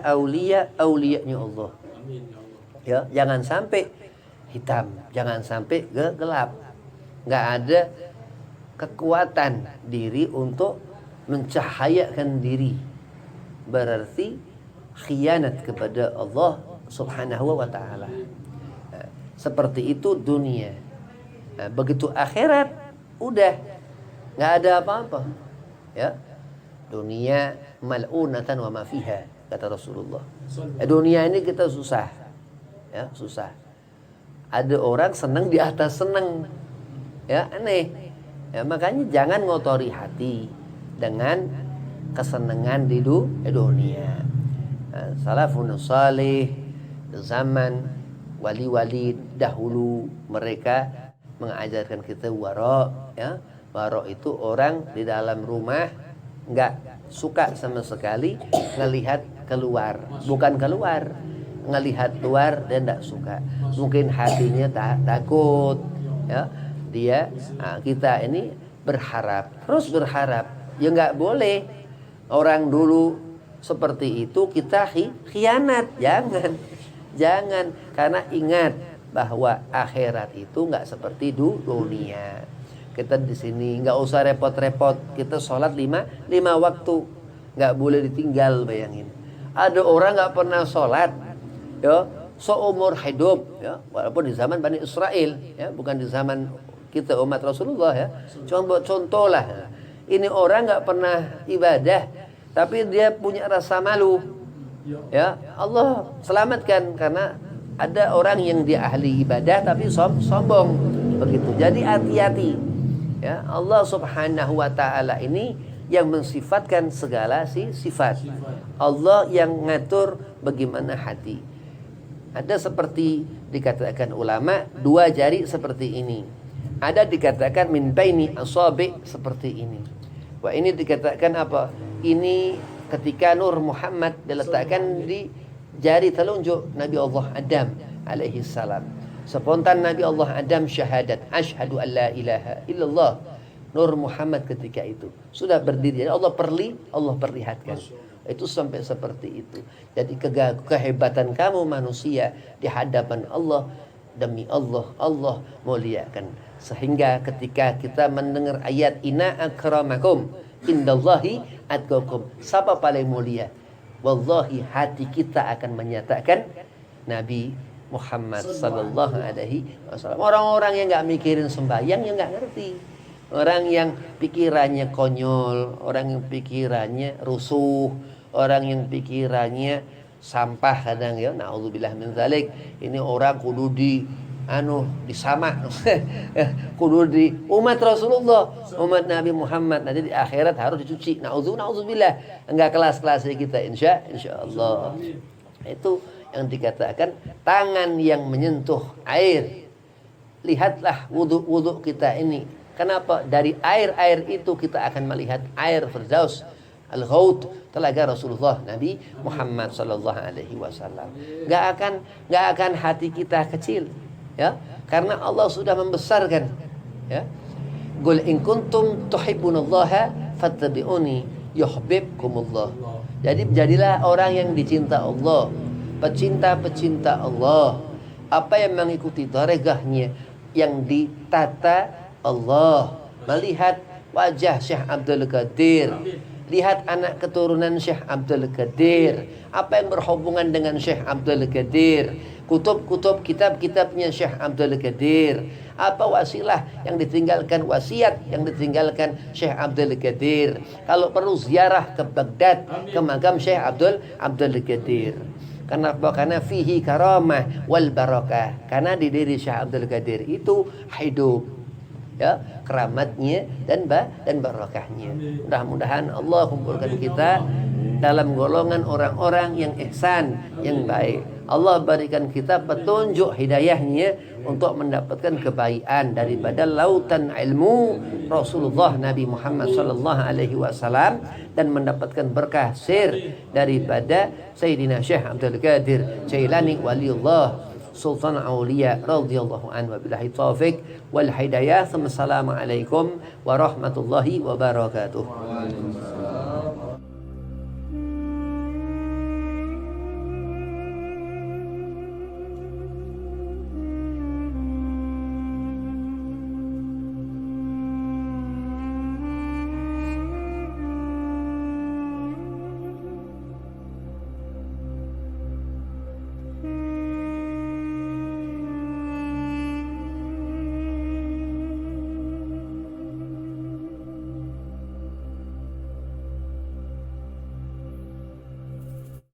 aulia-nya Allah. Ya, jangan sampai hitam, jangan sampai gelap. Nggak ada kekuatan diri untuk mencahayakan diri. Berarti khianat kepada Allah Subhanahu wa taala. Seperti itu dunia. Begitu akhirat udah nggak ada apa-apa. Ya. Dunia mal'unatan wa ma fiha, kata Rasulullah. Dunia ini kita susah. Ya, susah. Ada orang senang di atas senang. Ya, aneh. Ya, makanya jangan ngotori hati dengan kesenangan di dunia. Salafun salih zaman wali-wali dahulu mereka mengajarkan kita wara, ya. Wara itu orang di dalam rumah nggak suka sama sekali ngelihat keluar, bukan keluar, ngelihat luar dan nggak suka. Mungkin hatinya takut, ya. Kita ini terus berharap, ya nggak boleh orang dulu seperti itu kita khianat, jangan, karena ingat bahwa akhirat itu nggak seperti dunia. Kita di sini nggak usah repot-repot, kita sholat lima waktu, nggak boleh ditinggal. Bayangin, ada orang nggak pernah sholat, ya, seumur hidup, ya, walaupun di zaman Bani Israel, ya, bukan di zaman kita umat Rasulullah, ya. Cuma buat contoh lah, ini orang nggak pernah ibadah, tapi dia punya rasa malu, ya. Allah selamatkan karena ada orang yang dia ahli ibadah tapi sombong, begitu. Jadi hati-hati, ya. Allah Subhanahu wa taala ini yang mensifatkan segala sifat. Allah yang ngatur bagaimana hati. Ada seperti dikatakan ulama, 2 jari seperti ini. Ada dikatakan min baini asabi seperti ini. Wah, ini dikatakan apa? Ini ketika Nur Muhammad diletakkan di jari telunjuk Nabi Allah Adam alaihi salam. Spontan Nabi Allah Adam syahadat, asyhadu an la ilaha illallah. Nur Muhammad ketika itu sudah berdiri. Allah perlihatkan. Itu sampai seperti itu. Jadi kehebatan kamu manusia di hadapan Allah, demi Allah muliakan. Sehingga ketika kita mendengar ayat inna akramakum indallahi atqakum, siapa paling mulia? Wallahi hati kita akan menyatakan Nabi Muhammad sallallahu alaihi wasallam. Orang-orang yang enggak mikirin sembahyang yang enggak ngerti. Orang yang pikirannya konyol, orang yang pikirannya rusuh, orang yang pikirannya sampah kadang, ya, naudzubillah min zalik. Ini orang kudu disama kudu di umat Rasulullah, umat Nabi Muhammad, nanti di akhirat harus dicuci. Naudzubillah, enggak kelas-kelas kita insyaallah. Itu yang dikatakan tangan yang menyentuh air. Lihatlah wudu kita ini. Kenapa? Dari air itu kita akan melihat air Firdaus, Al-Ghaut, telaga Rasulullah Nabi Muhammad sallallahu alaihi wasallam. Enggak akan hati kita kecil, ya, karena Allah sudah membesarkan, ya. Qul in kuntum tuhibbunallaha fattabi'uni yuhibbukumullah. Jadi jadilah orang yang dicinta Allah, pecinta Allah. Apa yang mengikuti tarekahnya yang ditata Allah, melihat wajah Syekh Abdul Qadir, lihat anak keturunan Syekh Abdul Qadir, apa yang berhubungan dengan Syekh Abdul Qadir, kitab-kitabnya Syekh Abdul Qadir, apa wasilah yang ditinggalkan, wasiat yang ditinggalkan Syekh Abdul Qadir. Kalau perlu ziarah ke Baghdad, ke makam Syekh Abdul Qadir. Kenapa? Karena fihi karamah wal barakah. Karena di diri Syekh Abdul Qadir itu hidup, ya, keramatnya dan barakahnya. Mudah-mudahan Allah kumpulkan kita dalam golongan orang-orang yang ihsan, yang baik. Allah berikan kita petunjuk hidayahnya untuk mendapatkan kebaikan daripada lautan ilmu Rasulullah Nabi Muhammad sallallahu alaihi wasallam, dan mendapatkan berkah sir daripada Sayyidina Syekh Abdul Qadir Jailani waliullah Sultan Aulia radhiyallahu anhu. Wabillahi taufik wal hidayah. Assalamualaikum warahmatullahi wabarakatuh.